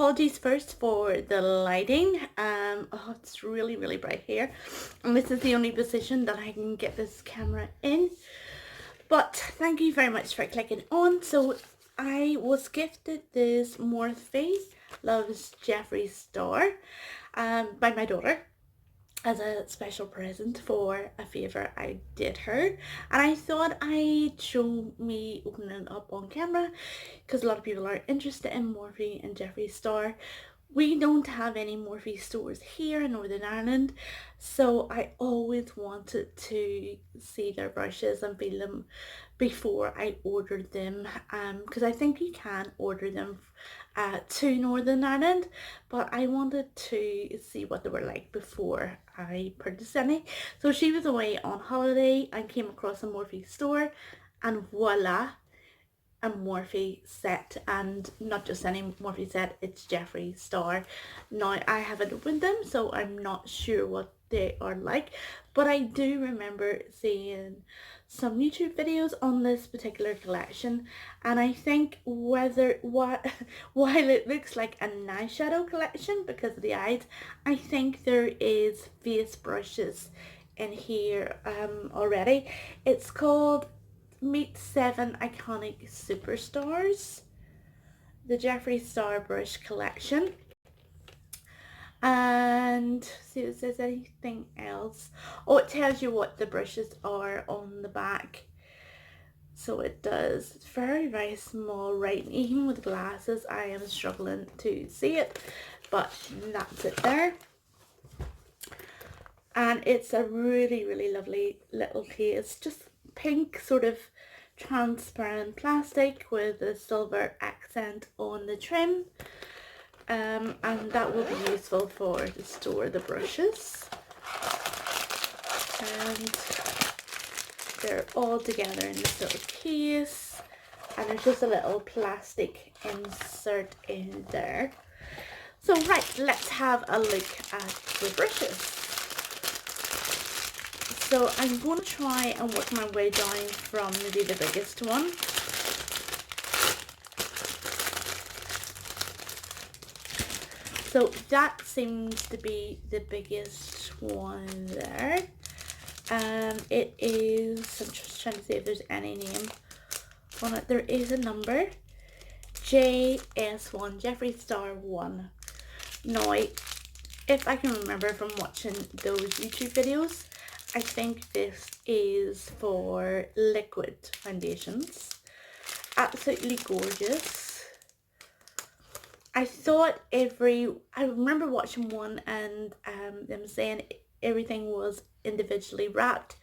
apologies first for the lighting. Oh, it's really bright here, and this is the only position that I can get this camera in. But thank you very much for clicking on. So I was gifted this Morphe Loves Jeffree Star by my daughter as a special present for a favour I did her, and I thought I'd show me opening it up on camera because a lot of people are interested in Morphe and Jeffree Star. We don't have any Morphe stores here in Northern Ireland, so I always wanted to see their brushes and feel them before I ordered them, because I think you can order them to Northern Ireland, but I wanted to see what they were like before I purchased any. So she was away on holiday and came across a Morphe store, and voila, a Morphe set, and not just any Morphe set, it's Jeffree Star. Now I haven't opened them, so I'm not sure what they are like, but I do remember seeing some YouTube videos on this particular collection, and I think while it looks like an eyeshadow collection because of the eyes, I think there is face brushes in here already. It's called Meet 7 Iconic Superstars, the Jeffree Star Brush Collection. And see if there's anything else. Oh, it tells you what the brushes are on the back. So it does. It's very small writing. Even with glasses, I am struggling to see it, but that's it there. And it's a really lovely little case, just pink sort of transparent plastic with a silver accent on the trim, and that will be useful to store the brushes, and they're all together in this little case, and there's just a little plastic insert in there. So right, let's have a look at the brushes. So I'm going to try and work my way down from maybe the biggest one. So that seems to be the biggest one there. It is, I'm just trying to see if there's any name on it. There is a number, JS1, Jeffree Star 1. Now, if I can remember from watching those YouTube videos, I think this is for liquid foundations. Absolutely gorgeous. I remember watching one and them saying everything was individually wrapped,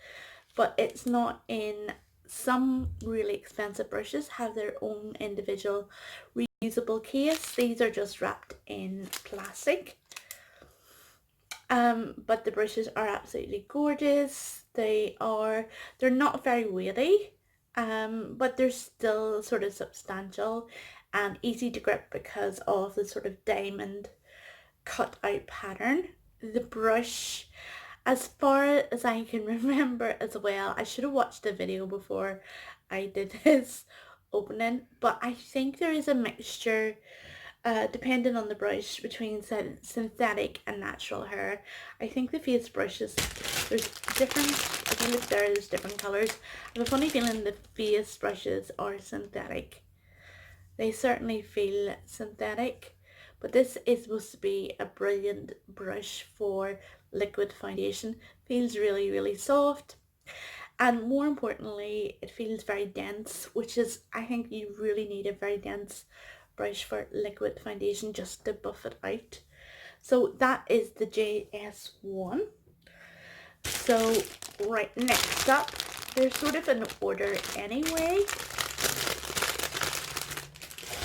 but it's not. In some really expensive brushes have their own individual reusable case. These are just wrapped in plastic. But the brushes are absolutely gorgeous. They're not very weighty, but they're still sort of substantial and easy to grip because of the sort of diamond cut out pattern. The brush, as far as I can remember as well, I should have watched the video before I did this opening, but I think there is a mixture, depending on the brush, between synthetic and natural hair. I think the face brushes, there's different, if you look there, there's different colours. I have a funny feeling the face brushes are synthetic. They certainly feel synthetic, but this is supposed to be a brilliant brush for liquid foundation. Feels really soft, and more importantly, it feels very dense, which is, I think you really need a very dense brush for liquid foundation just to buff it out. So that is the JS1. So right, next up, they're sort of in order anyway.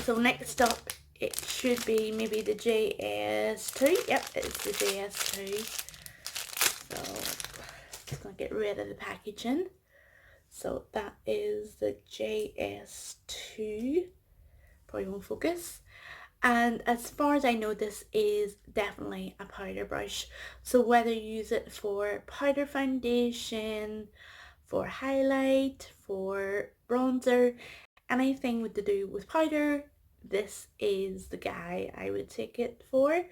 So next up, it should be maybe the JS2. Yep, it's the JS2. So just gonna get rid of the packaging. So that is the JS2. Probably won't focus. And as far as I know, this is definitely a powder brush. So whether you use it for powder foundation, for highlight, for bronzer, anything to do with powder, this is the guy I would take it for.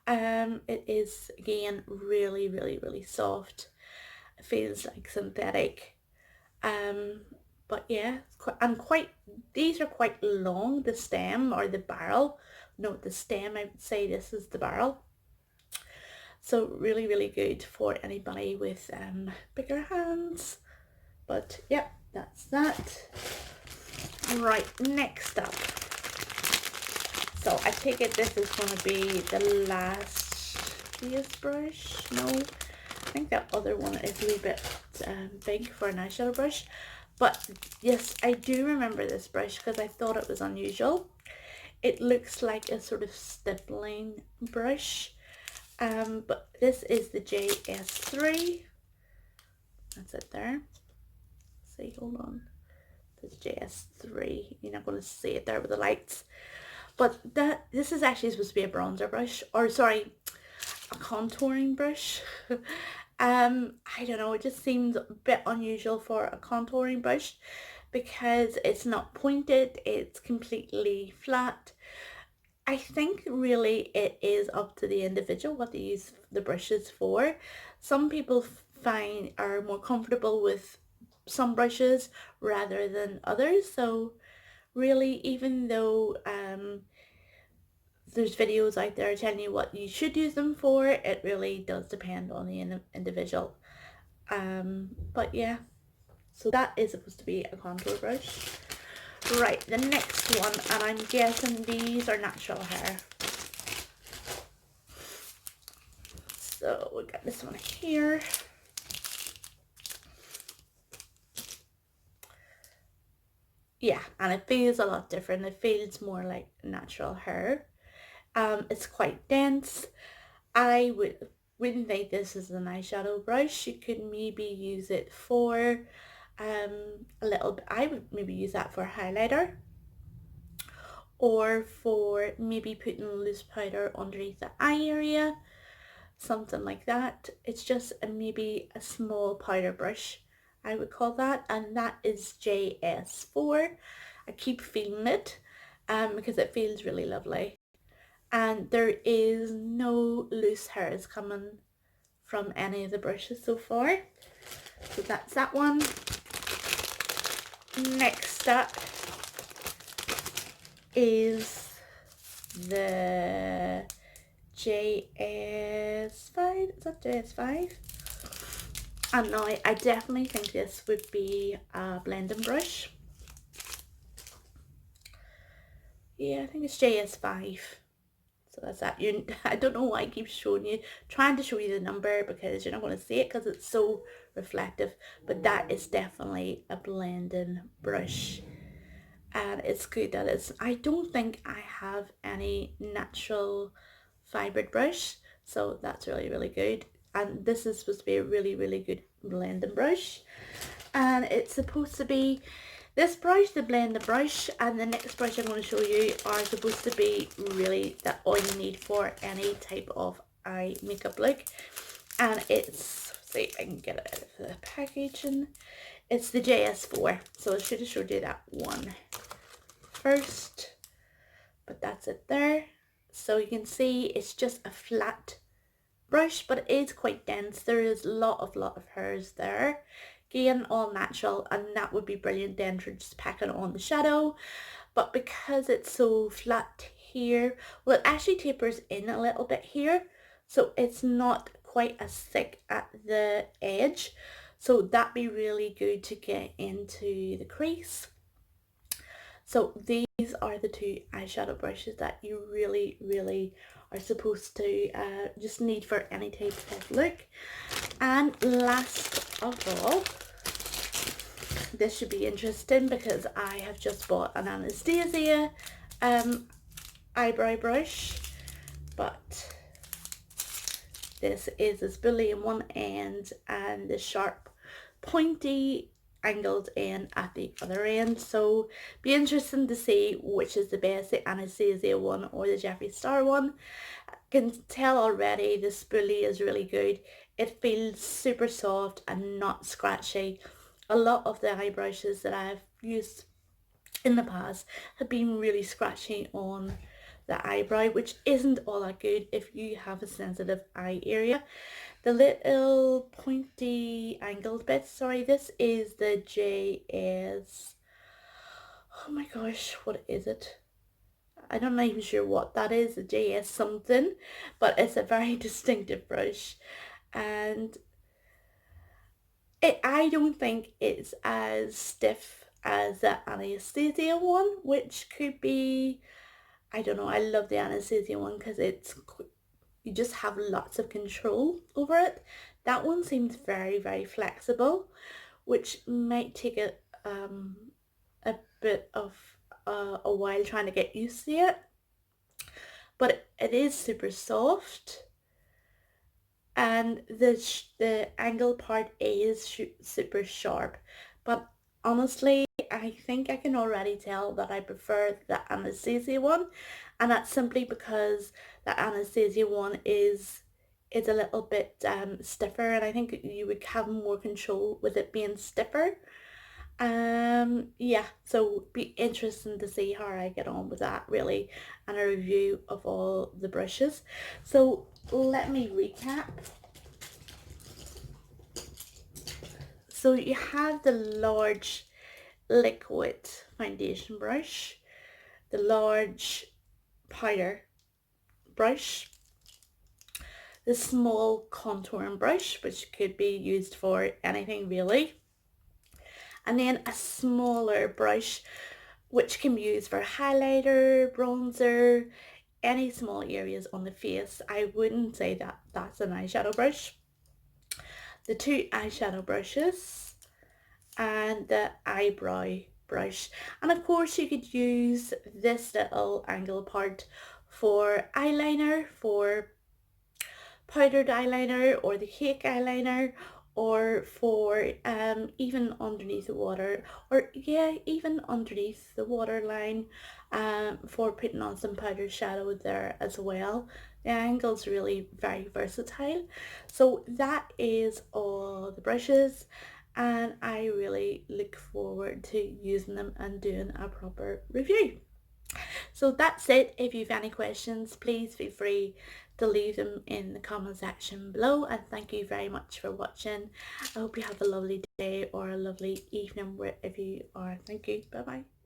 It is again really, really, really soft. It feels like synthetic. Um, but yeah, and quite, these are quite long, the stem or the barrel. No, the stem, I would say this is the barrel. So really, really good for anybody with bigger hands. But yeah, that's that. Right, next up. So I take it this is going to be the last face brush. No, I think that other one is a wee bit big for an eyeshadow brush. But yes, I do remember this brush because I thought it was unusual. It looks like a sort of stippling brush. But this is the JS3. That's it there. See, hold on. This JS3. You're not going to see it there with the lights. But this is actually supposed to be a bronzer brush, or sorry, a contouring brush. I don't know, it just seems a bit unusual for a contouring brush because it's not pointed, it's completely flat. I think really it is up to the individual what they use the brushes for. Some people are more comfortable with some brushes rather than others, so really, even though there's videos out there telling you what you should use them for, it really does depend on the individual. But yeah, so that is supposed to be a contour brush. Right, the next one, and I'm guessing these are natural hair. So we got this one here. Yeah, and it feels a lot different. It feels more like natural hair. It's quite dense. I wouldn't think this is an eyeshadow brush. You could maybe use it for a little bit. I would maybe use that for a highlighter, or for maybe putting loose powder underneath the eye area, something like that. It's just maybe a small powder brush, I would call that, and that is JS4. I keep feeling it because it feels really lovely. And there is no loose hairs coming from any of the brushes so far. So that's that one. Next up is the JS5. Is that JS5? And now I definitely think this would be a blending brush. Yeah, I think it's JS5. So that's that. I don't know why I keep trying to show you the number, because you're not going to see it because it's so reflective. But that is definitely a blending brush. And it's good that I don't think I have any natural fibered brush. So that's really, really good. And this is supposed to be a really, really good blending brush. And it's supposed to be this brush, the blender brush, and the next brush I'm going to show you are supposed to be really all you need for any type of eye makeup look. And it's, see if I can get it out of the packaging. It's the JS4, so I should have showed you that one first, but that's it there. So you can see it's just a flat brush, but it is quite dense. There is a lot of hairs there. Again, all natural, and that would be brilliant then for just packing on the shadow. But because it's so flat here, well, it actually tapers in a little bit here, so it's not quite as thick at the edge. So that'd be really good to get into the crease. So these are the two eyeshadow brushes that you really, really are supposed to just need for any type of look. And last of all, this should be interesting because I have just bought an Anastasia eyebrow brush, but this is a spoolie in one end and the sharp pointy angled end at the other end. So be interesting to see which is the best, the Anastasia one or the Jeffree Star one. I can tell already the spoolie is really good. It feels super soft and not scratchy. A lot of the eye brushes that I've used in the past have been really scratchy on the eyebrow, which isn't all that good if you have a sensitive eye area. The little pointy angled bits, sorry, this is the JS, oh my gosh, what is it? I'm not even sure what that is, a JS something, but it's a very distinctive brush, and I don't think it's as stiff as the Anastasia one, which could be, I don't know, I love the Anastasia one because you just have lots of control over it. That one seems very, very flexible, which might take a bit of a while trying to get used to it, but it is super soft, and the angle part is super sharp. But honestly, I think I can already tell that I prefer the Anastasia one, and that's simply because the Anastasia one is a little bit stiffer, and I think you would have more control with it being stiffer. Yeah, so be interesting to see how I get on with that really, and a review of all the brushes. So let me recap. So you have the large liquid foundation brush, the large powder brush, the small contouring brush, which could be used for anything really, and then a smaller brush which can be used for highlighter, bronzer, any small areas on the face. I wouldn't say that that's an eyeshadow brush. The two eyeshadow brushes and the eyebrow brush. And of course you could use this little angle part for eyeliner, for powdered eyeliner or the cake eyeliner, or for even underneath the water, or yeah, even underneath the waterline, for putting on some powdered shadow there as well. The angle's really very versatile. So that is all the brushes, and I really look forward to using them and doing a proper review. So that's it. If you have any questions, please feel free to leave them in the comment section below, and thank you very much for watching. I hope you have a lovely day or a lovely evening wherever you are. Thank you. Bye bye.